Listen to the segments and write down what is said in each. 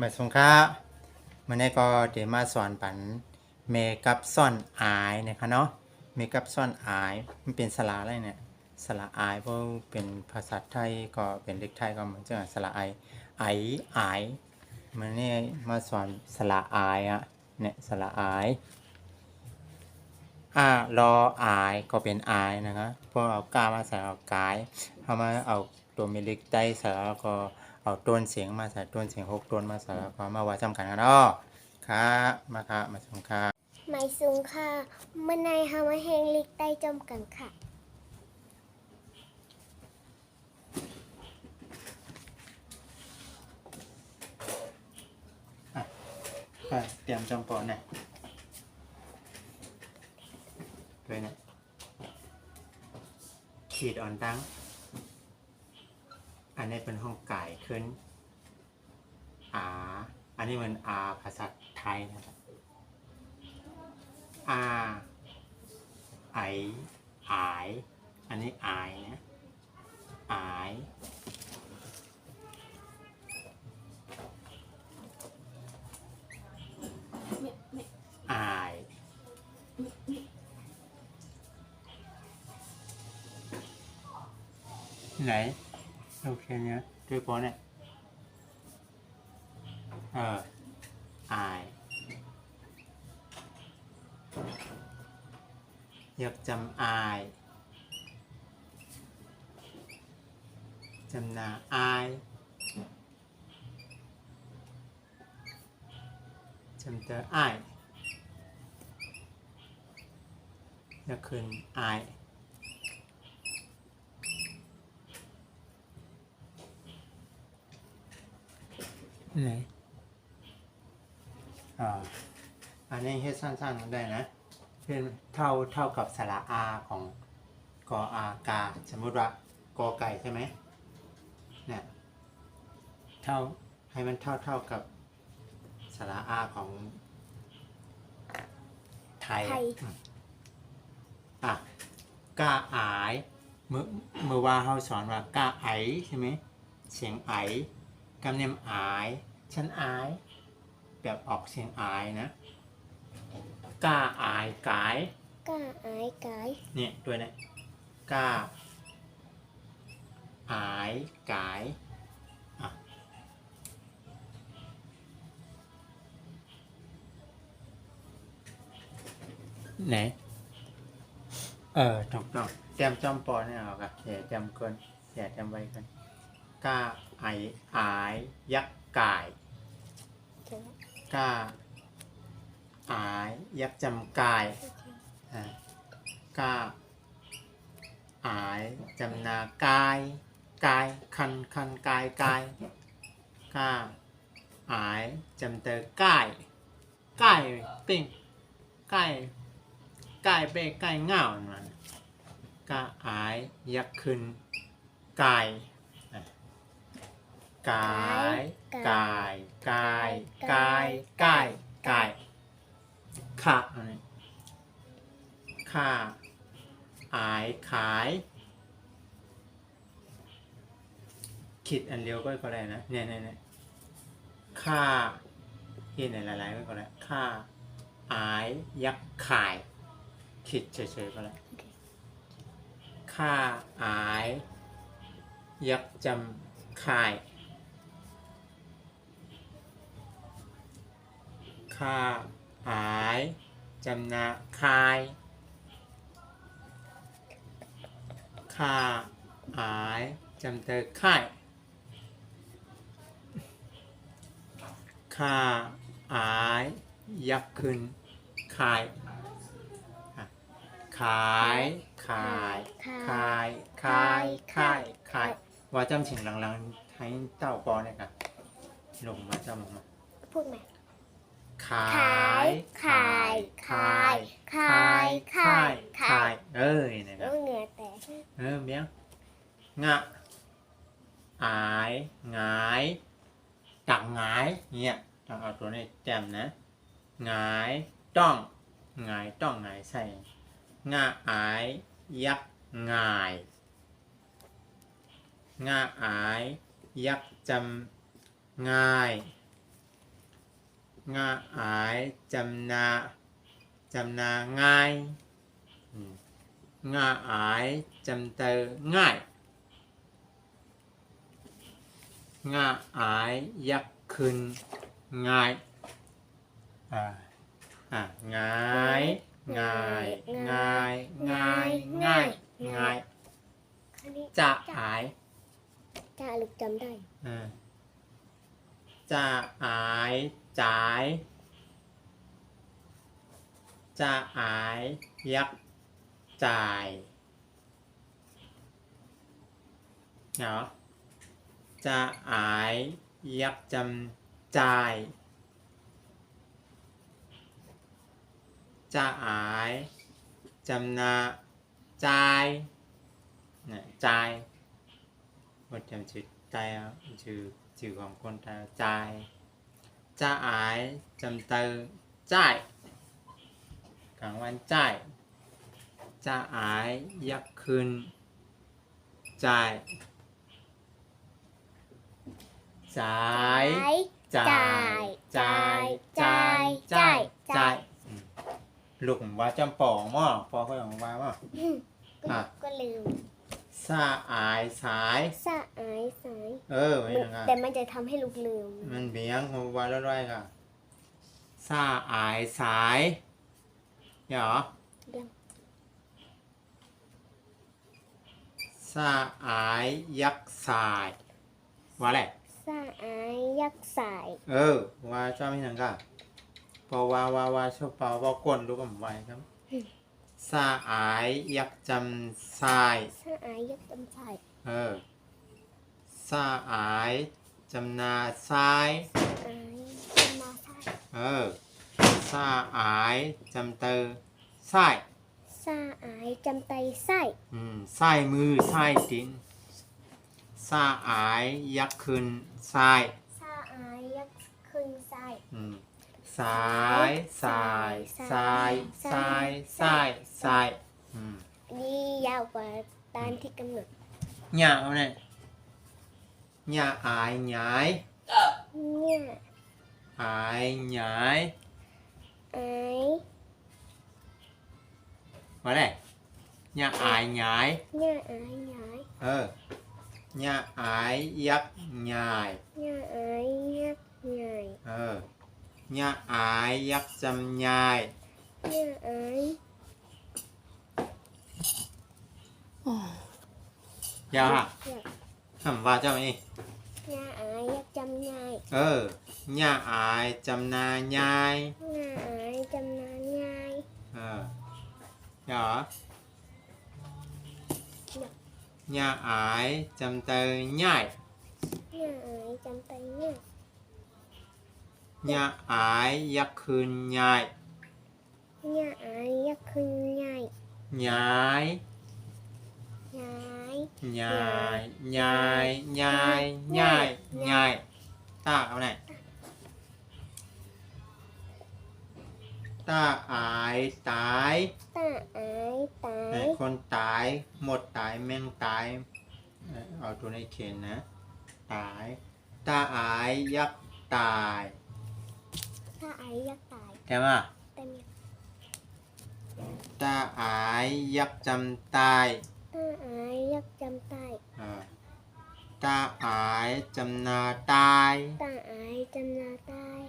มาสงค่ะมันนี้ก็เดี๋ยวมาสอนปันเมกับซ่อนอายนะคะเนาะเมกับซ่อนอายมันเป็นสระอะไรเนี่ยสระอายเพราะเป็นภาษาไทยก็เป็นเด็กไทยก็เหมือนจะสระไออายมันนี่มาสอนสระอายอะเนี่ยสระอายรออายก็เป็นอายนะคะพอเอากามาใส่เอากายเอามาเอาตัวเมลิกใต้ใส่แล้วก็เอาต้นเสียงมาใส่ต้นเสียง6ต้นมาใส่แล้วก็มาว่าจำกันกันเนาะค่ะมาค่ะมาชมค่ะไม่สูงค่ะเมื่อในฮามาแหงลิกใต้จมกันค่ะค่ะเตรียมจำปอนเนี่ยด้วยเนี่ยขีดอ่อนตั้งอันนี้เป็นห้องไก่ขึ้นอันนี้มันภาษาไทยนะครับไออายอันนี้อายนะอายอายไหนโอเคเนี่ยด้วยปอเนี่ยอายอยากจำอายจำนาอายจำเตออายอยากคืนอายไหนอันนี้ให้สั้นๆได้นะเป็นเท่ากับสระอาของกออากาสมมติว่ากอไก่ใช่ไหมเนี่ยให้มันเท่ากับสระอาของไทยกาอายเมื่อว่าเขาสอนว่ากาไอใช่ไหมเสียงไอกำเนียมอายฉันอายแบบออกเสียงอายนะกาอายกายกาอายกายเนี่ยด้วยนะกาอายกายไหนถูกต้องจำจำปอเนี่ยเอาค่ะอย่าจำเกินอย่าจำไว้กันกาไออายยักกายกาอายยักจำกายกาอายจำนากายกายคันกายกายกาอายจำเตอกายกายปิ้งกายเป้กายเงามันกาอายยักขึ้นกายกายกายกายกายกายกายค่ะอันนี้ค่าอายขายคิดอันเดียวก็ได้นะเนี่ยค่าเห็นหลายๆก็ได้ค่าอายยักขายคิดเฉยๆก็ได้ค่าอายยักจำขายค่าอายจำนาคายค่าอายจำเตอค่ายค่าอายยักขึ้นขายขายขายขายขายขายขายว่าจำเสียงหลังๆให้เต้าปอเนี่ยค่ะลงมาจำลงมาพูดไหมขายขายขายขายขายขายเนี่ยนะเหงื่อแตกเมียงงะอายงายตักงายเนี่ยต้องเอาตัวนี้แจมนะงายต้องงายต้องงายใส่งะอายยักงายงะอายยักจำงาย งาอายจำนาง่ายงาอายจำเตอง่ายงาอายยักขึ้นง่ายง่ายง่ายง่ายง่ายง่ายง่ายจะอาย จะลูกจำได้ จะอายจ่ายจะอายยักจ่ายเนาะจะอายยักจำจ่ายจะอายจำนาจ่ายเนี่ยจ่ายหมดจำชื่อใจชื่อของคนไทยจ่ายจะอายจำเตอจ่ายกลางวันจ่ายจะอายยักคืนจ่ายจ่ายจ่ายจ่ายจ่ายจ่ายจ่ายลูกผมว่าจำปองมั่พอเขาอย่างว่ามั่ก็ลืมสาอายสาย สะอายสายไม่ยังไงแต่มันจะทำให้ลูกลืมมันเบี้ยงผมว่าแล้วด้วยค่ะสาอายสายเหรอสาอายยักษ์สายว่าอะไรสาอายยักษ์สายว่าชอบไม่ยังก็พอว่าชอบเปล่าว่ากวนรู้กับผมไว้ครับสาอายยักษ์จำสายสาอายยักษ์จำสายสาอายจำนาสายอายจำนาสายสาอายจำเตอสายสาอายจำไตไส้สายมือสายตีนสาอายยักษ์ขึ้นสายสาอายยักษ์ขึ้นสายสายสายสายสายสายสายนี่ยาวกว่าตามที่กำหนดหยาเอาเนี่ยหยาอายหยายเนี่ยอายหยายอายมาเลยหยาอายหยายเนี่ยอายหยายหยาอายยักษ์หยายเนี่ยอายยักษ์ใหญ่หยาอายยักษ์จำยายเนี่ยอายยาวฮะว่าเจ้าเองเนี่ยอายยักษ์จำยายหยาอายจำนายายเนี่ยอายจำนายายเหรอหยาอายจำเตยง่ายเนี่ยอายจำเตยง่ายหยาอายยักคืนง่ายเนี่ยอายยักคืนง่ายย้ายย้ายย้ายย้ายย้ายย้ายตาเอาไหนตาอายตายตาอายตายคนตายหมดตายแม่งตายเอาตัวในเขียนนะตายตาอายยักตายตาอายยักตายใช่ไหมตาอายยักจำตายตาอายยักจำตายตาอายจำนาตายตาอายจำนาตาย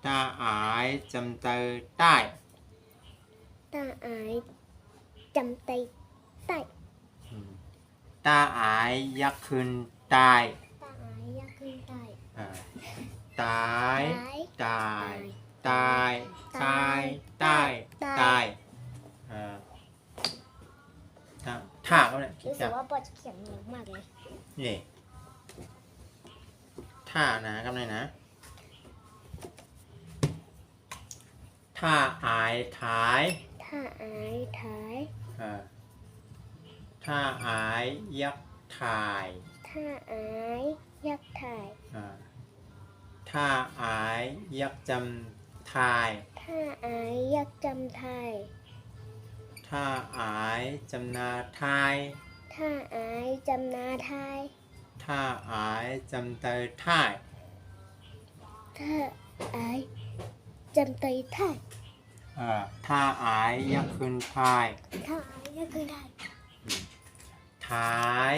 ตาอายจำเตยใต้ ตาอายจำไตใต้ตาอายยักขึ้นตายตาอายยักขึ้นตายตายตายตายตายตายตายท่าเขาเนี่ยรู้สึกว่าปอจะเขียนหนักมากเลยนี่ท่านะกำไรนะท่าอายท้ายท่าอายท้ายท่าอายยักถ่ายท่าอายยักถ่ายท่าอายยักจำทายท่าอายยักจำทายท่าอายจำนาทายท่าอายจำนาทายท่าอายจำเตยทาย ถ้าอายจำไตท่าย ถ้าอายยักษ์ขึ้นพาย ถ้าอายก็คือได้ ท้าย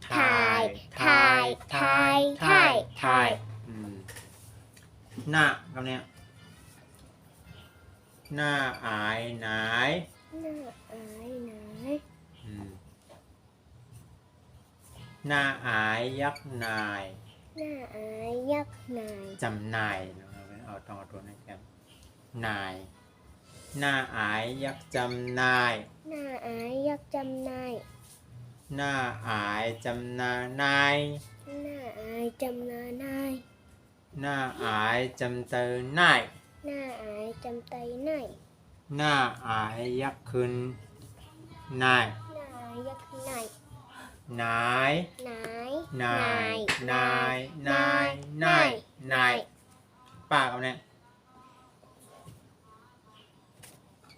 ถ่ายถ่ายถ่ายถ่ายถ่าย หน้าคำเนี้ยหน้าอายไหน หน้าอายไหน หน้าอายยักษ์นาย หน้าอายยักษ์นาย จำนายเอาต้องเอาตัวนี้แกนาย หน้าอายยักษ์จำนาย หน้าอายยักษ์จำนาย หน้าอายจำนานาย หน้าอายจำนานาย หน้าอายจำเตอนาย หน้าอายจำไตนาย หน้าอายยักษ์ขึ้นนาย หน้าอายยักษ์นาย นาย นาย นายนายนายนายนายป้าคำเนี้ย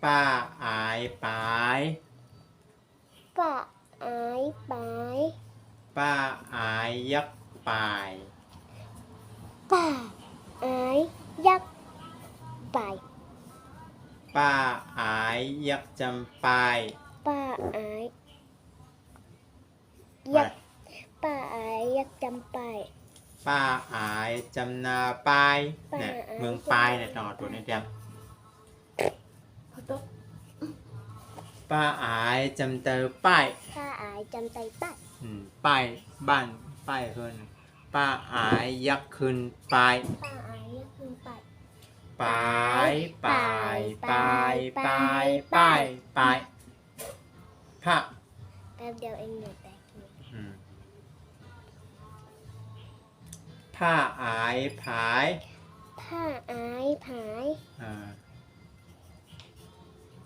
ป้าอายปาย ป้าอายปาย ป้าอายยักษ์ปาย ป้าอายยักษ์ปาย ป้าอายยักษ์จำปาย ป้าอายยักษ์ป้าอายยักษ์จำปาย ป้าอายจำนาปายเนี่ย ป้าอาย เมืองปายเนี่ยต้องเอาตัวนี้เตรียมป้าอายจำเตอป้าย ป้าอายจำไตป้าย ป้ายบ้านป้ายขึ้นป้าอายยักษ์ขึ้นปาย ป้าอายยักษ์ขึ้นปาย ปายปายปายปายปายปายผ้า แป๊บเดียวเองเดี๋ยวแตกเลย ผ้าอายผาย ผ้าอายผาย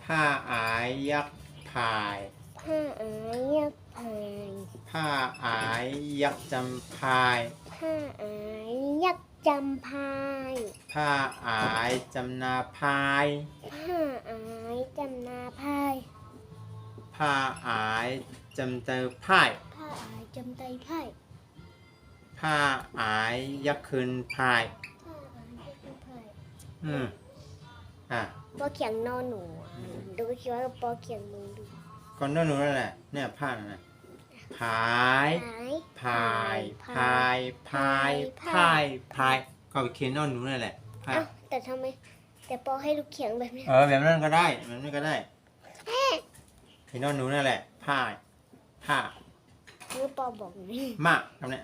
ผ้าอายยักษ์ผาย ผ้าอายยักษ์ผาย ผ้าอายยักษ์จำพาย ผ้าอายยักษ์จำพาย ผ้าอายจำนาพาย ผ้าอายจำนาพาย ผ้าอายจำเตอพาย ผ้าอายจำไตพาย ผ้าอายยักษ์ขึ้นพาย ผ้าอายยักษ์ขึ้นพาย ปอเขียงนอนหนูดูคิดว่าปอเขียงมึงดู ก่อนโน้นหนูนั่นแหละเนี่ยผ้านั่นแหละพาย พาย พายพายพายพายพายก็ไปเขียนโน้นหนูนั่นแหละพาย เอ้าแต่ทำไมแต่ปอให้ลูกเขียงแบบนี้ แบบนั้นก็ได้แบบนั้นก็ได้เขียนโน้นหนูนั่นแหละพายผ้า มือปอบอกนี่ มากคำเนี้ย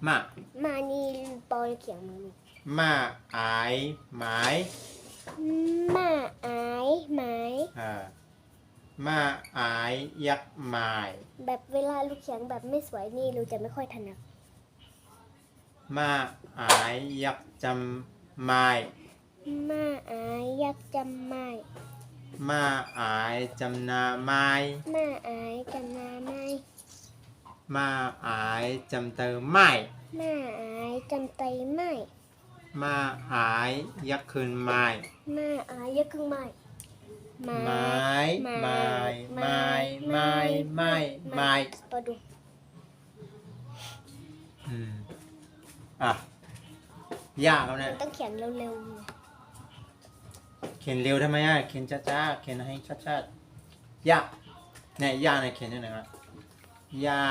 มาก มานี่ปอเขียงมึง มาอายหมาย มาอายไหม มาอายยักษ์หมาย แบบเวลาลูกเขียงแบบไม่สวยนี่เราจะไม่ค่อยถนัด มาอายยักษ์จำหมาย มาอายยักษ์จำไม่ มาอายจำนาไม้ มาอายจำนาไม่ มาอายจำเตอไม้ มาอายจำไตไม่ มาอายยักษ์คืนไม้ มาอายยักษ์ครึ่งไม่ ไม้ไม้ไม้ไม้ไม้ไม้ ปอดู ยากแล้ว มั เนี่ย นต้องเขียนเร็ว เขียนเร็วทำไมเขียนช้าๆเขียนให้ชัดๆยากเนี่ยยากเนี่ยเขียนยังไงครับยา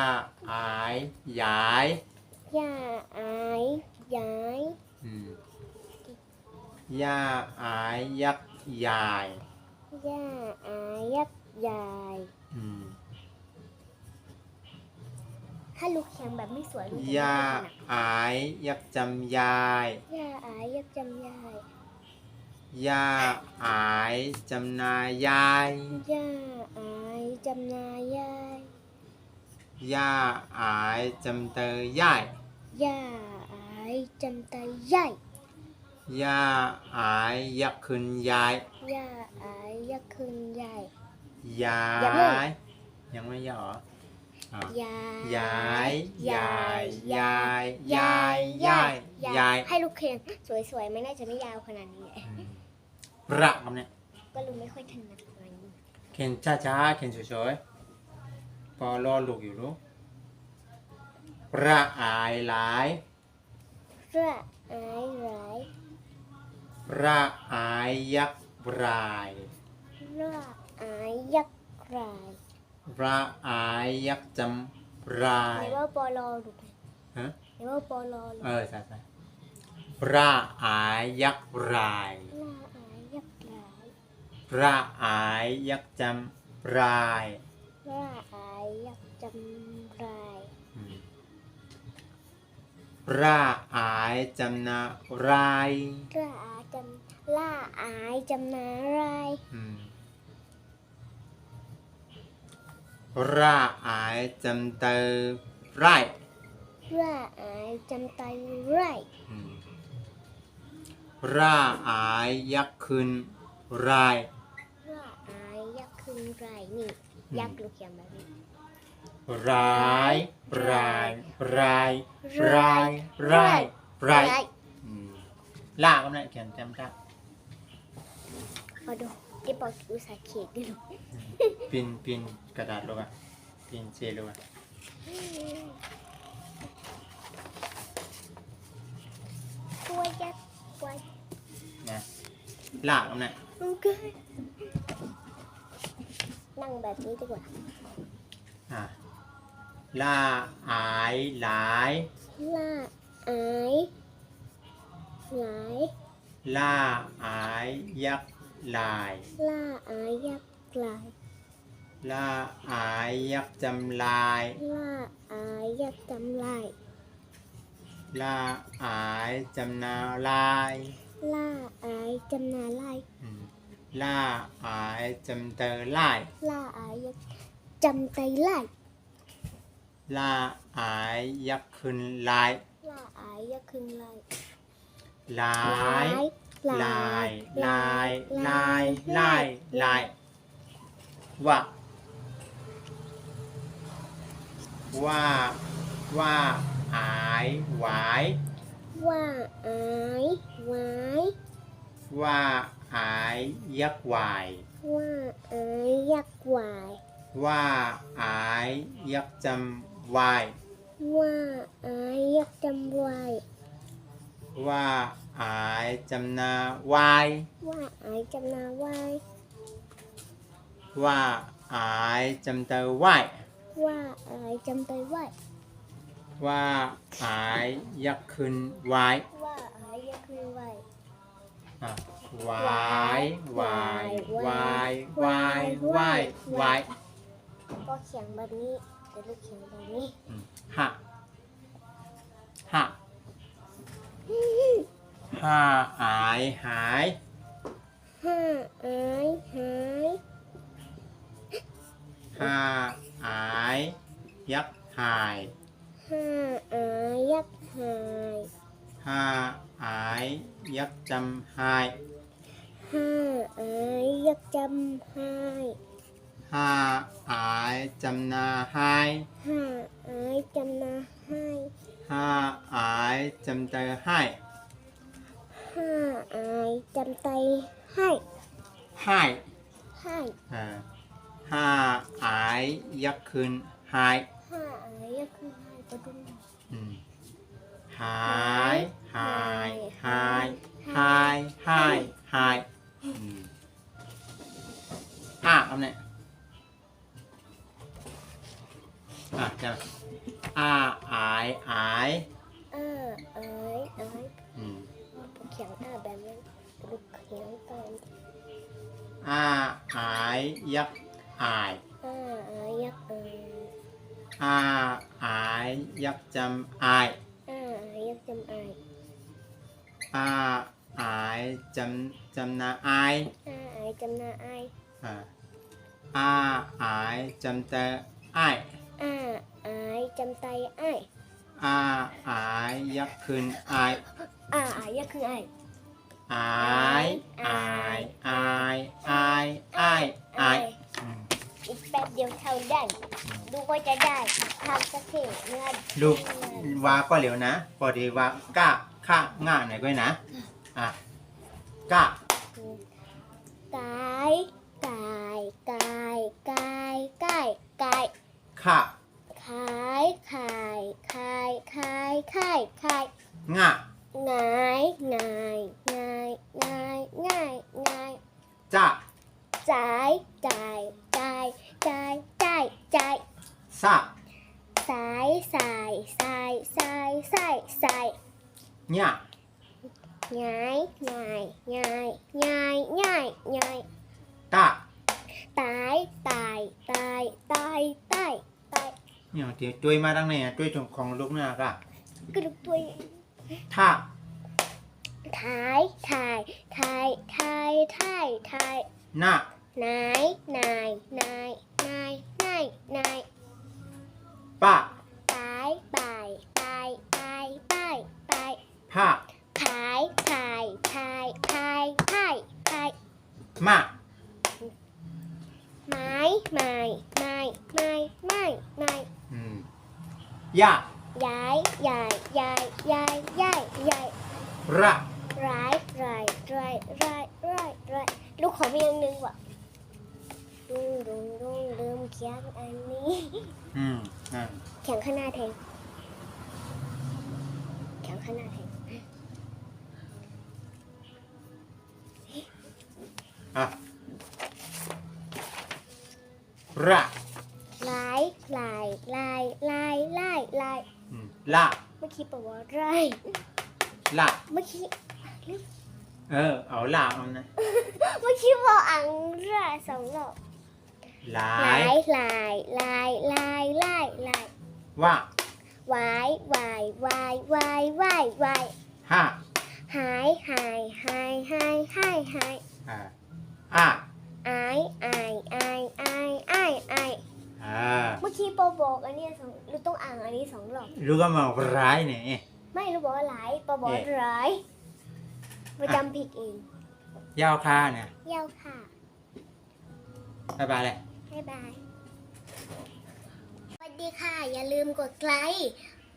อายยาย ๆย่าอายย้าย ยาอายยักษ์ยาย ย่าอายยักษ์ยายถ้าลูกเขียงแบบไม่สวยลูกจะไม่ ยา ค่อยถนัด อายยักษ์จำยาย ย่าอายยักษ์จำยาย ยาอายจำนายาย ย่าอายจำนายาย ยาอายจำเตยาย ย่าอายจำไตยาย ยาอายยักษ์คืนยาย ย่าอายยักษ์คืนยาย ยา อย่าเพิ่ง ยยังไม่ยาเหรอ ยาย ายยายยายยายยายยาย ให้ลูกเขียงสวยๆไม่น่าจะไม่ยาวขนาดนี้แหละ ระคำเนี้ย ก็ลูกไม่ค่อยถนัดมัน เขียนช้าๆเขียนสวยๆพอรอลูกอยู่ลูกระอายหลาย ระอายร้าย ระอายยักษ์ราย ระอายยักษ์ราย ระอายยักษ์จำราย ไหนว่าปอลอถูกไหม ฮะ ไหนว่าปอลอหรือ ใช่ระอายยักษ์ราย ระอายยักษ์ราย ระอายยักษ์จำราย ระอายยักษ์จำราย ระอายจำนาราย ละอายจำนาราย ระอายจำเตอไร ระอายจำไตไร ระอายยักษ์ขึ้นราย ระอายยักษ์ขึ้นรายนี่ยักษ์ลูกเขียนแบบนี้ ร้ายรายรายรายรายรายลากก็ได้เขียนจำได้ เอาดูที่ปออุตส่าห์เขียนด้วย ปินกระดาษลงอ่ะปินเชลงอ่ะ ตัวยักษ์ตัว นะลากก็ได้ โอเคนั่งแบบนี้ดีกว่า ละอายหลาย ละอายหลาย ละอายยักษ์ลาย ละอายยักษ์ลาย ละอายยักษ์จำลาย ละอายยักษ์จำลาย ละอายจำนาลาย ละอายจำนาลาย ละอายจำเตอลาย ละอายยักษ์จำไตลาย ละอายยักษ์ขึ้นลาย ละอายยักษ์ขึ้นลาย ลายลายลายลายลายลายว่าอายหวาย ว่าอายหวาย ว่าอายยักษ์วาย ว่าอายยักษ์วาย ว่าอายยักษ์จำวาย ว่าอายยักษ์จำวาย ว่าอายจำนาวาย ว่าอายจำนาวาย ว่าอายจำเตอวาย ว่าอายจำไตวาย ว่าอายยักษ์ขึ้นวาย ว่าอายยักษ์ขึ้นวาย วายวายวายวายวายวาย ก็เขียนแบบนี้แต่ลูกเขียนแบบนี้ หะหะห้าอายหาย ห้าอายหาย ห้าอายยักษ์หาย ห้าอายยักษ์หาย ห้าอายยักษ์จำหาย ห้าอายยักษ์จำหาย ห้าอายจำนาหาย ห้าอายจำนาให้ ห้าอายจำเตอให้ ห้าอายจำไตให้ ให้ ให้ ห้าอายยักษ์ขึ้นหาย ห้าอายยักษ์ขึ้นให้ก็ดู หายหายหายหายหายหายคำเนี่ยจะอายอาย อายเขียนแบบนี้ลูกเขียนตาม อายยักษ์อาย อายยักษ์อาย อายยักษ์จำอาย อายยักษ์จำอาย อายจำนาอาย อายจำนาอาย อายจำเตออาย อายจำไตอาย อายยักษ์ขึ้นอาย อายยักษ์คืออาย อายอายอายอายอายอาย อีกแป๊บเดียวเท่าได้ดูก็จะได้ทำสักทีเมื่อ ลูกว่าก็เหลียวนะพอดีว่าก้าข้าง่าหน่อยก็นะก้าก ายกายกายกายกายกาย ข้า ขายขายขายขายขายขาย ง่า ง่ายง่ายง่ายง่ายง่ายง่าย จะ จ่ายจ่ายจ่ายจ่ายจ่ายจ่าย สะ สายสายสายสายสายสาย หยะ ง่ายง่ายง่ายง่ายง่ายง่าย ตะ ตายตายตายตายตายตาย เนี่ยที่ช่วยมาตั้งไหนช่วยของลูกเนี่ยกะ กระดูกตัว ท่า ถ่ายถ่ายถ่ายถ่ายถ่ายถ่าย หน้าน ายนายนายนายนายนาย ปะ ตายตายตายตายตายตาย ผ้า พายพายพายพายพายพาย มา ไม้ไม้ไม้ไม้ไม้ไม้ ยะ ย้ายย้ายย้ายย้ายย้ายย้าย ระ ร้ายร้ายร้ายร้ายร้ายร้ายลูกขอมีอย่างหนึ่งว่ะดุงดุงดุงลืมเขียนอันนี้ นั่น แข่งข้างหน้าแทงแข่งข้างหน้าแทง อ่ะระ ลายลายลายลายลายลาย ละ เมื่อกี้บอกว่าไร ละ เมื่อกี้ เอาละเอานะ เมื่อกี้บอกอังไรสองรอบ หลา ลาย ยลายลายลายลายลาย ว่า วายวายวายวายวายวาย ห้า หายหายหายหายหายหาย อ่ะ อายอายอายอายอายอาย เมื่อกี้ปอบอกอันนี้สองเราต้องอ่านอันนี้สองรอบ รู้ก็มาร้ายเนี่ย ไม่รู้บอกว่าหลายปอบอกร้ายประจำผิดเอง ยาวคาเนี่ย เย้าค่ะ บ๊ายบายเลย บ๊ายบายสวัสดีค่ะ อย่าลืมกดไลค์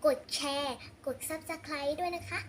กดแชร์ กด Subscribe ด้วยนะคะ